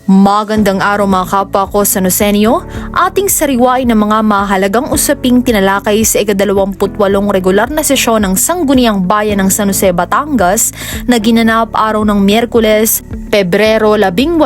Magandang araw mga kapwa ko sa Nosenyo, ating sariwain ng mga mahalagang usaping tinalakay sa ika-28 regular na sesyon ng Sangguniang Bayan ng San Jose, Batangas na ginanap araw ng Miyerkules, Pebrero 18,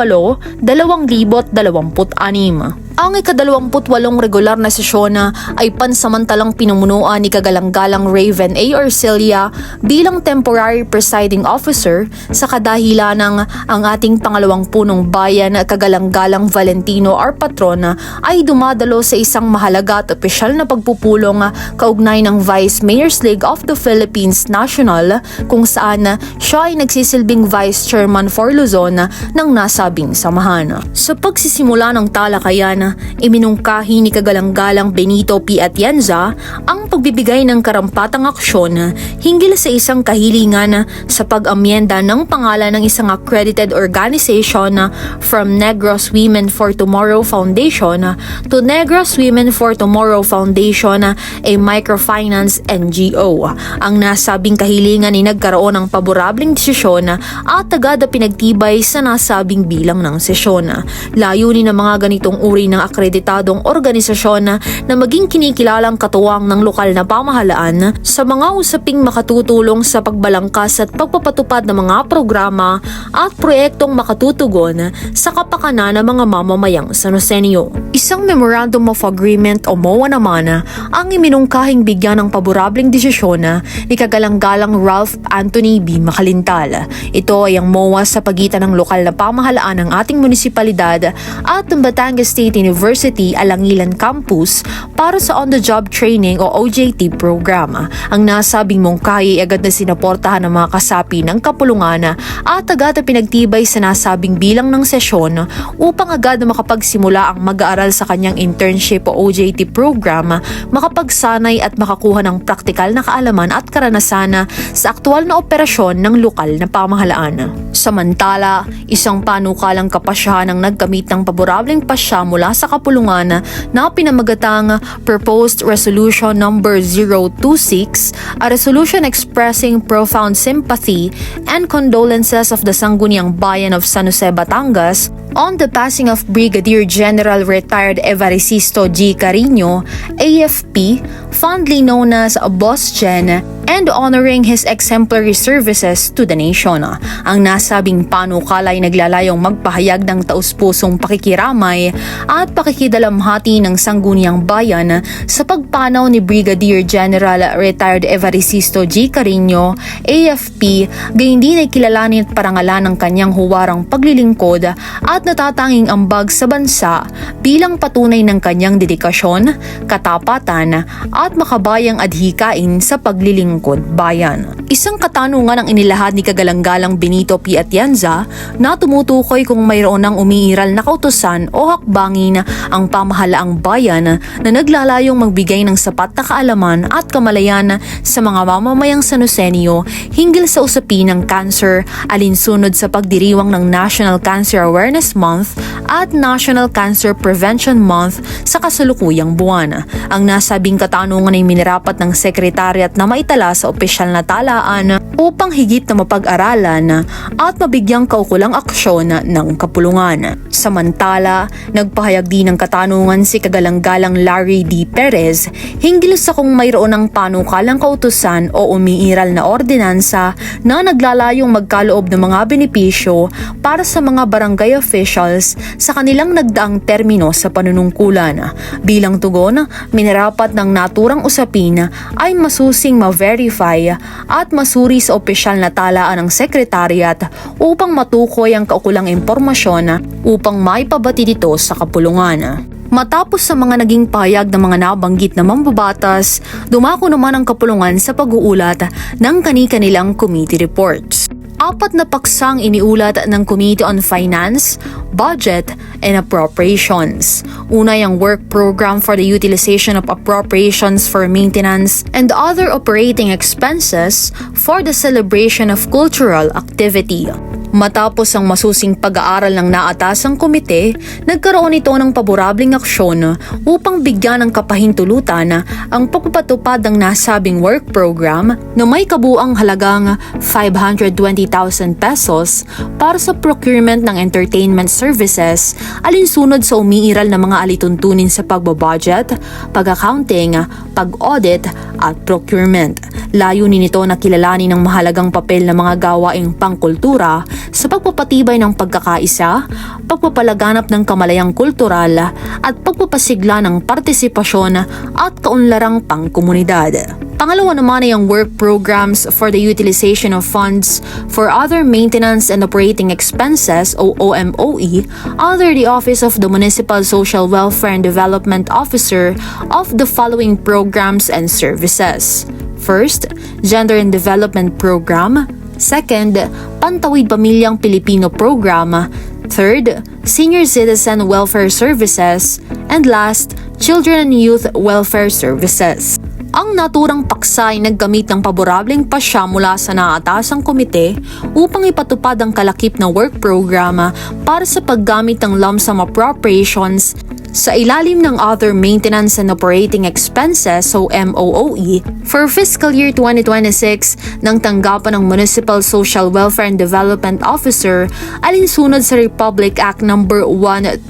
2026. Ang ika-28 regular na sesyon ay pansamantalang pinumunuan ni Kagalang-galang Raven A. Arcelia bilang temporary presiding officer sa kadahilan ng ang ating pangalawang punong bayan Kagalang-galang Valentino R. Patron ay dumadalo sa isang mahalaga at opisyal na pagpupulong kaugnay ng Vice Mayor's League of the Philippines National kung saan siya ay nagsisilbing Vice Chairman for Luzon ng nasabing samahan. Sa pagsisimula ng talakayan, iminungkahi ni Kagalang-galang Benito P. Atienza ang pagbibigay ng karampatang aksyon hinggil sa isang kahilingan sa pag-amyenda ng pangalan ng isang accredited organization from Negros Women for Tomorrow Foundation to Negros Women for Tomorrow Foundation, a microfinance NGO. Ang nasabing kahilingan ay nagkaroon ng paborableng desisyon at agad na pinagtibay sa nasabing bilang ng sesyon. Layunin ng mga ganitong uri ng akreditadong organisasyon na maging kinikilalang katuwang ng lokal na pamahalaan sa mga usaping makatutulong sa pagbalangkas at pagpapatupad ng mga programa at proyektong makatutugon sa kapakanan ng mga mamamayang Sanosenyo. Isang Memorandum of Agreement o MOA naman ang iminungkahing bigyan ng paborableng desisyon ni Kagalang-galang Ralph Anthony B. Macalintal. Ito ay ang MOA sa pagitan ng lokal na pamahalaan ng ating munisipalidad at ng Batangas State University Alangilan Campus para sa on-the-job training o OJT program. Ang nasabing mungkahi ay agad na sinaportahan ng mga kasapi ng kapulungan at agad na pinagtibay sa nasabing bilang ng sesyon upang agad na makapagsimula ang mag-aaral sa kanyang internship o OJT program, makapagsanay at makakuha ng praktikal na kaalaman at karanasan sa aktual na operasyon ng lokal na pamahalaan. Samantala, isang panukalang kapasyahan ang nagkamit ng paborableng pasya mula sa kapulungan na pinamagatang Proposed Resolution Number 026, a resolution expressing profound sympathy and condolences of the Sangguniang Bayan of San Jose, Batangas on the passing of Brigadier General Retired Evaricisto G. Carino, AFP, fondly known as Boss Gen, and honoring his exemplary services to the nation. Ang nasabing panukala ay naglalayong magpahayag ng taus-pusong pakikiramay at pakikidalamhati ng Sangguniang Bayan sa pagpanaw ni Brigadier General Retired Evaricisto G. Carino, AFP, gayon din ay kilalanin at parangalan ng kanyang huwarang paglilingkod at natatanging ambag sa bansa bilang patunay ng kanyang dedikasyon, katapatan at makabayang adhikain sa paglilingkod bayan. Isang katanungan ang inilahad ni Kagalang-galang Benito P. Atienza na tumutukoy kung mayroon ng umiiral na kautusan o hakbangin ang pamahalaang bayan na naglalayong magbigay ng sapat na kaalaman at kamalayan sa mga mamamayang Sanosenyo hinggil sa usapin ng cancer alinsunod sa pagdiriwang ng National Cancer Awareness Month at National Cancer Prevention Month sa kasalukuyang buwan. Ang nasabing katanungan ay minarapat ng sekretariat na maitala sa opisyal na talaan upang higit na mapag-aralan at mabigyang kaukulang aksyon ng kapulungan. Samantala, nagpahayag din ng katanungan si Kagalang-galang Larry D. Perez hinggil sa kung mayroon ng panukalang kautusan o umiiral na ordinansa na naglalayong magkaloob ng mga benepisyo para sa mga barangay officials sa kanilang nagdaang termino sa panunungkulan. Bilang tugon, minarapat ng naturang usapin ay masusing ma-verify at masuri sa opisyal na talaan ng sekretariat upang matukoy ang kaukulang impormasyon upang maipabati dito sa kapulungan. Matapos sa mga naging pahayag ng mga nabanggit na mambabatas, dumako naman ang kapulungan sa pag-uulat ng kani-kanilang committee reports. 4 na paksang iniulat ng Committee on Finance, Budget, and Appropriations. Una yung work program for the utilization of appropriations for maintenance and other operating expenses for the celebration of cultural activity. Matapos ang masusing pag-aaral ng naatasang komite, nagkaroon ito ng paborableng aksyon upang bigyan ng kapahintulutan ang pagpapatupad ng nasabing work program na may kabuang halagang 520,000 pesos para sa procurement ng entertainment services alinsunod sa umiiral na mga alituntunin sa pagbabudget, pag-accounting, pag-audit at procurement. Layunin nito na kilalanin ng mahalagang papel ng mga gawaing pangkultura sa pagpapatibay ng pagkakaisa, pagpapalaganap ng kamalayang kultural at pagpapasigla ng partisipasyon at kaunlarang pangkomunidad. Pangalawa naman ay ang work programs for the utilization of funds for other maintenance and operating expenses o OMOE under the Office of the Municipal Social Welfare and Development Officer of the following programs and services. First, Gender and Development Program. Second, Pantawid Pamilyang Pilipino Program. Third, Senior Citizen Welfare Services. And last, Children and Youth Welfare Services. Ang naturang paksa ay naggamit ng paborableng pasya mula sa naatasang komite upang ipatupad ang kalakip na work program para sa paggamit ng lump sum appropriations sa ilalim ng Other Maintenance and Operating Expenses o MOOE for fiscal year 2026 ng tanggapan ng Municipal Social Welfare and Development Officer alinsunod sa Republic Act No. 12009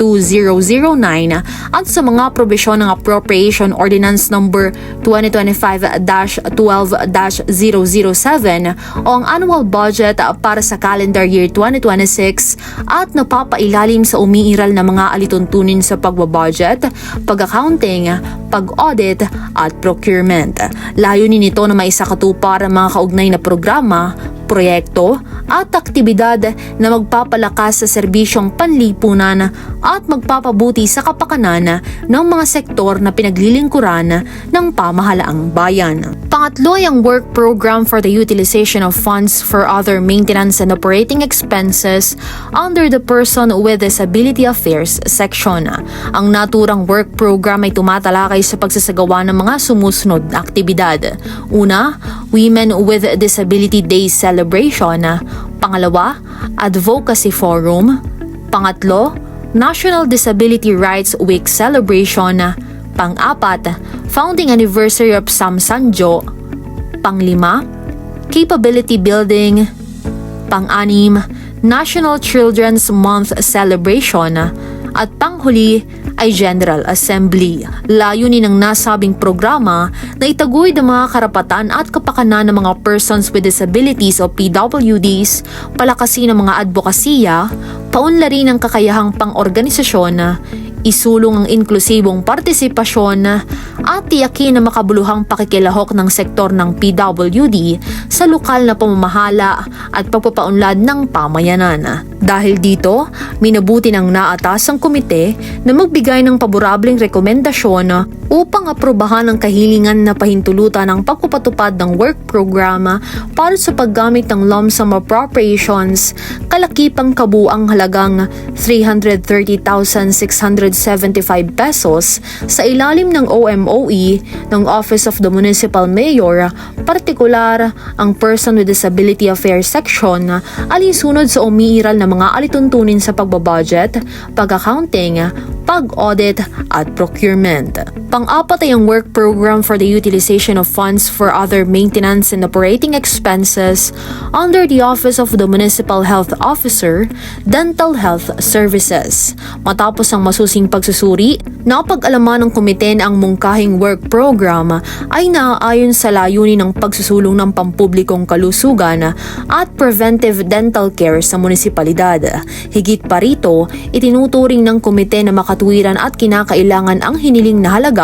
at sa mga probisyon ng Appropriation Ordinance No. 2025-12-007 o ang annual budget para sa calendar year 2026 at napapailalim sa umiiral na mga alituntunin sa pagbabudget, pag-accounting, pag-audit at procurement. Layunin nito na maisakatupa ang mga kaugnay na programa, proyekto at aktibidad na magpapalakas sa serbisyong panlipunan at magpapabuti sa kapakanan ng mga sektor na pinaglilingkuran ng pamahalaang bayan. Pangatlo ay ang work program for the utilization of funds for other maintenance and operating expenses under the Person with Disability Affairs section. Ang naturang work program ay tumatalakay sa pagsasagawa ng mga sumusunod na aktibidad. Una, Women with Disability Day Celebration. Pangalawa, Advocacy Forum. Pangatlo, National Disability Rights Week Celebration. Pang-apat, Founding Anniversary of Samsanjo. Pang-lima, Capability Building. Pang-anim, National Children's Month Celebration. At panghuli ay General Assembly. Layunin ng nasabing programa na itaguyod ang mga karapatan at kapakanan ng mga persons with disabilities o PWDs, palakasin ang mga advokasya, paunlarin ang kakayahang pang-organisasyon, isulong ang inklusibong partisipasyon at tiyakin na makabuluhang pakikilahok ng sektor ng PWD sa lokal na pamamahala at pagpapaunlad ng pamayanan. Dahil dito, minabuti ng naatasang komite na magbigay ng paborableng rekomendasyon upang aprobahan ang kahilingan na pahintulutan ng pagpapatupad ng work program para sa paggamit ng lump sum appropriations kalakipang kabuang halagang 330,675 pesos sa ilalim ng OMOE ng Office of the Municipal Mayor, partikular ang Person with Disability Affairs section alinsunod sa umiiral na mga alituntunin sa pagbabudget, pag-accounting, pag-audit at procurement. Pang-apat ay ang work program for the utilization of funds for other maintenance and operating expenses under the Office of the Municipal Health Officer, Dental Health Services. Matapos ang masusing pagsusuri, napag-alaman ng komite na ang mungkahing work program ay naaayon sa layunin ng pagsusulong ng pampublikong kalusugan at preventive dental care sa munisipalidad. Higit pa rito, itinuturing ng komite na makatuwiran at kinakailangan ang hiniling na halaga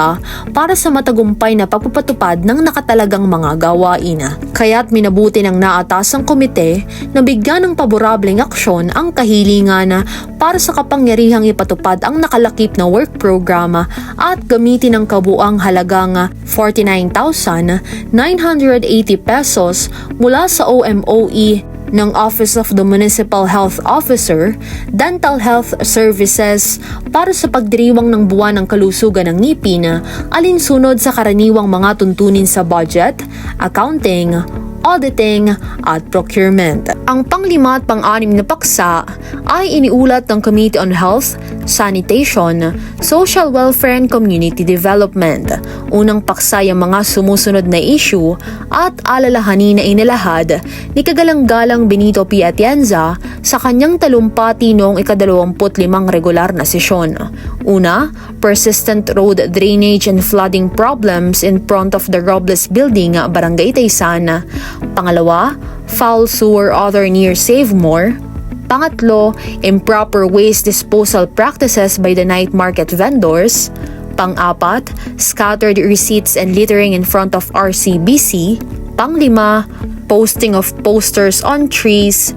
para sa matagumpay na pagpapatupad ng nakatalagang mga gawain. Kaya't minabuti ng naatasang komite na bigyan ng paborableng aksyon ang kahilingan para sa kapangyarihang ipatupad ang nakalakip na work program at gamitin ang kabuang halagang 49,980 pesos mula sa OMOE ng Office of the Municipal Health Officer, Dental Health Services para sa pagdiriwang ng buwan ng kalusugan ng ngipin alinsunod sa karaniwang mga tuntunin sa budget, accounting, auditing at procurement. Ang panglima at pang-anim na paksa ay iniulat ng Committee on Health, Sanitation, Social Welfare and Community Development. Unang paksa ay ang mga sumusunod na issue at alalahanin na inilahad ni Kagalang-galang Benito P. Atienza sa kanyang talumpati noong ika-25 regular na sesyon. Una, persistent road drainage and flooding problems in front of the Robles Building, Barangay Taysan. Pangalawa, foul sewer odor near Save More. Pangatlo, improper waste disposal practices by the night market vendors. Pang-apat, scattered receipts and littering in front of RCBC. Panglima, posting of posters on trees.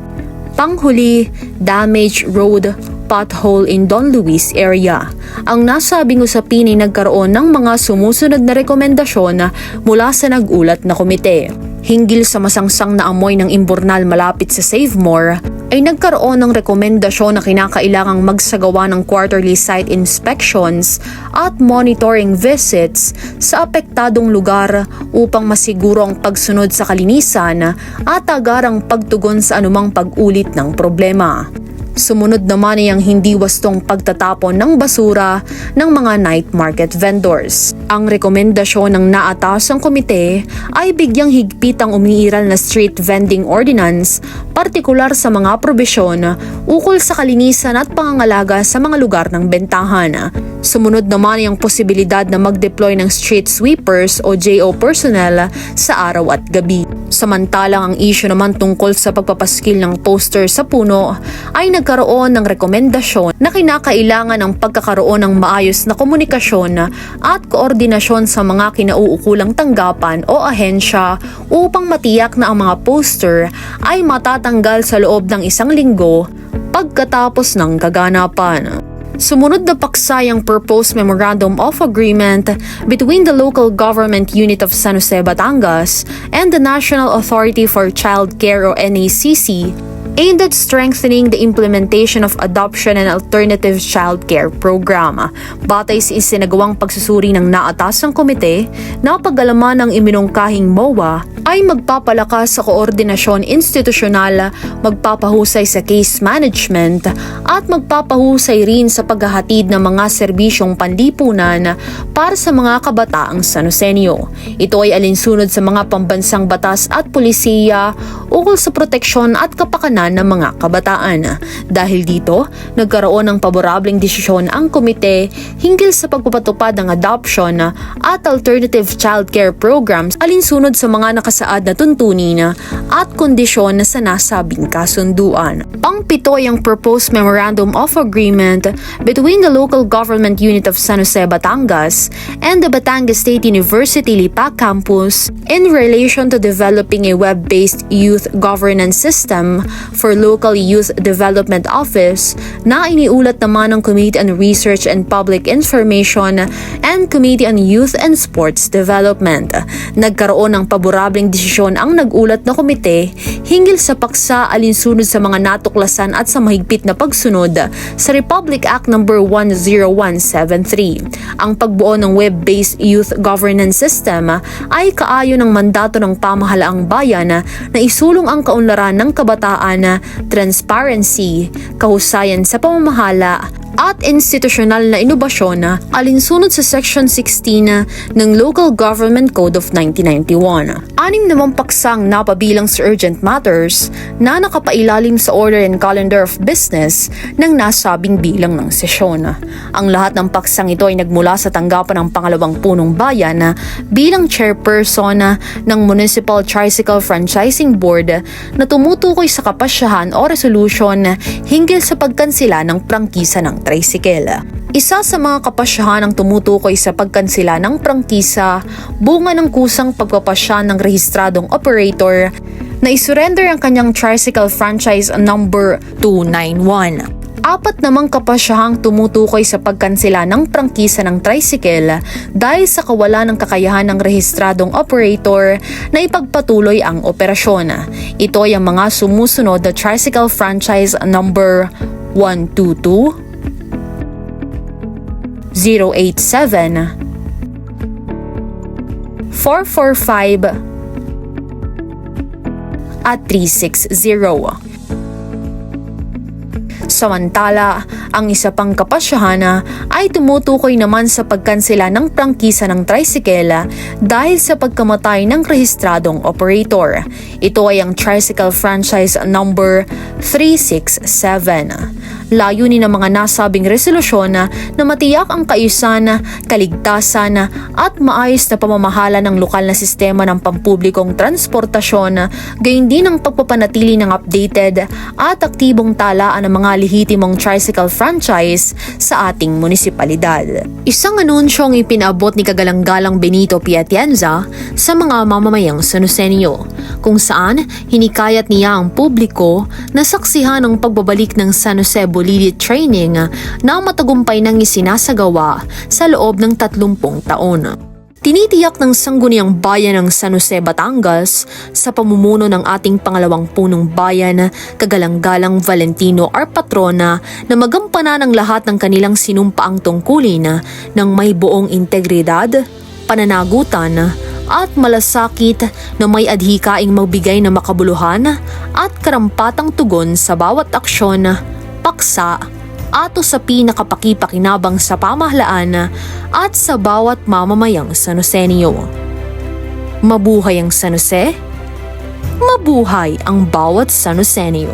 Panghuli, damaged road pothole in Don Luis area. Ang nasabing usapin ay nagkaroon ng mga sumusunod na rekomendasyon mula sa nag-ulat na komite. Hinggil sa masangsang na amoy ng imburnal malapit sa Save More, ay nagkaroon ng rekomendasyon na kinakailangang magsagawa ng quarterly site inspections at monitoring visits sa apektadong lugar upang masiguro ang pagsunod sa kalinisan at agarang pagtugon sa anumang pag-ulit ng problema. Sumunod naman ay ang hindi wastong pagtatapon ng basura ng mga night market vendors. Ang rekomendasyon ng naatasang komite ay bigyang higpit ang umiiral na street vending ordinance, partikular sa mga probisyon ukol sa kalinisan at pangangalaga sa mga lugar ng bentahan. Sumunod naman ay ang posibilidad na mag-deploy ng street sweepers o JO personnel sa araw at gabi. Samantalang ang issue naman tungkol sa pagpapaskil ng poster sa puno ay nagkaroon ng rekomendasyon na kinakailangan ng pagkakaroon ng maayos na komunikasyon at koordinasyon sa mga kinauukulang tanggapan o ahensya upang matiyak na ang mga poster ay matatanggal sa loob ng 1 linggo pagkatapos ng kaganapan. Sumunod na paksa ang Proposed Memorandum of Agreement between the Local Government Unit of San Jose, Batangas and the National Authority for Child Care o NACC aimed at strengthening the implementation of Adoption and Alternative Child Care Program. Batay sa isinagawang pagsusuri ng naatasang komite, napag-alaman ng iminungkahing MOA ay magpapalakas sa koordinasyon institusyonal, magpapahusay sa case management, at magpapahusay rin sa paghahatid ng mga serbisyong panlipunan para sa mga kabataang Sanosenyo. Ito ay alinsunod sa mga pambansang batas at pulisiya ukol sa proteksyon at kapakanan ng mga kabataan. Dahil dito, nagkaroon ng paborableng desisyon ang komite hinggil sa pagpapatupad ng adoption at alternative child care programs alinsunod sa mga nakasaad na tuntunin at kondisyon sa nasabing kasunduan. Pang-pito ay ang Proposed Memorandum of Agreement between the Local Government Unit of San Jose, Batangas and the Batangas State University Lipa Campus in relation to developing a web-based youth governance system for Local Youth Development Office na iniulat naman ng Committee on Research and Public Information and Committee on Youth and Sports Development. Nagkaroon ng paborableng desisyon ang nag-ulat na komite hinggil sa paksa alinsunod sa mga natuklasan at sa mahigpit na pagsunod sa Republic Act No. 10173. Ang pagbuo ng web-based youth governance system ay kaayon ng mandato ng pamahalaang bayan na isulong ang kaunlaran ng kabataan, transparency, kahusayan sa pamamahala at institusyonal na inobasyon alinsunod sa Section 16 ng Local Government Code of 1991. Anim namang paksang napabilang sa urgent matters na nakapailalim sa Order and Calendar of Business ng nasabing bilang ng sesyon. Ang lahat ng paksang ito ay nagmula sa tanggapan ng pangalawang punong bayan bilang chairperson ng Municipal Tricycle Franchising Board na tumutukoy sa kapasyahan o resolution hinggil sa pagkansela ng prangkisa ng tricycle. Isa sa mga kapasyahan ang tumutukoy sa pagkansela ng prangkisa, bunga ng kusang pagpapasya ng rehistradong operator na isurrender ang kanyang tricycle franchise number 291. Apat namang kapasyahang tumutukoy sa pagkansela ng prangkisa ng tricycle dahil sa kawalan ng kakayahan ng rehistradong operator na ipagpatuloy ang operasyon. Ito ay ang mga sumusunod na tricycle franchise number 122, 087, 445, at 360. Samantala, ang isa pang kapasyahan ay tumutukoy naman sa pagkansela ng prangkisa ng tricycle dahil sa pagkamatay ng rehistradong operator. Ito ay ang Tricycle Franchise Number 367. Layunin ng mga nasabing resolusyon na matiyak ang kaayusan, kaligtasan at maayos na pamamahala ng lokal na sistema ng pampublikong transportasyon, gayon din ang pagpapanatili ng updated at aktibong talaan ng mga lehitimong tricycle franchise sa ating munisipalidad. Isang anunsyong ipinaabot ni Kagalang-galang Benito P. Atienza sa mga mamamayang Sanusenyo, kung saan hinikayat niya ang publiko na saksihan ang pagbabalik ng San Jose Bolidi Training na matagumpay nang isinasagawa sa loob ng 30 taon. Tinitiyak ng Sangguniang Bayan ng San Jose, Batangas sa pamumuno ng ating pangalawang punong bayan, Kagalang-galang Valentino R. Patrona, na magampanan ang lahat ng kanilang sinumpaang tungkulin ng may buong integridad, pananagutan at malasakit na may adhikaing magbigay ng makabuluhan at karampatang tugon sa bawat aksyon, paksa at usapin na kapaki-pakinabang sa pamahalaan at sa bawat mamamayang Sanusenyo. Mabuhay ang San Jose, mabuhay ang bawat Sanusenyo.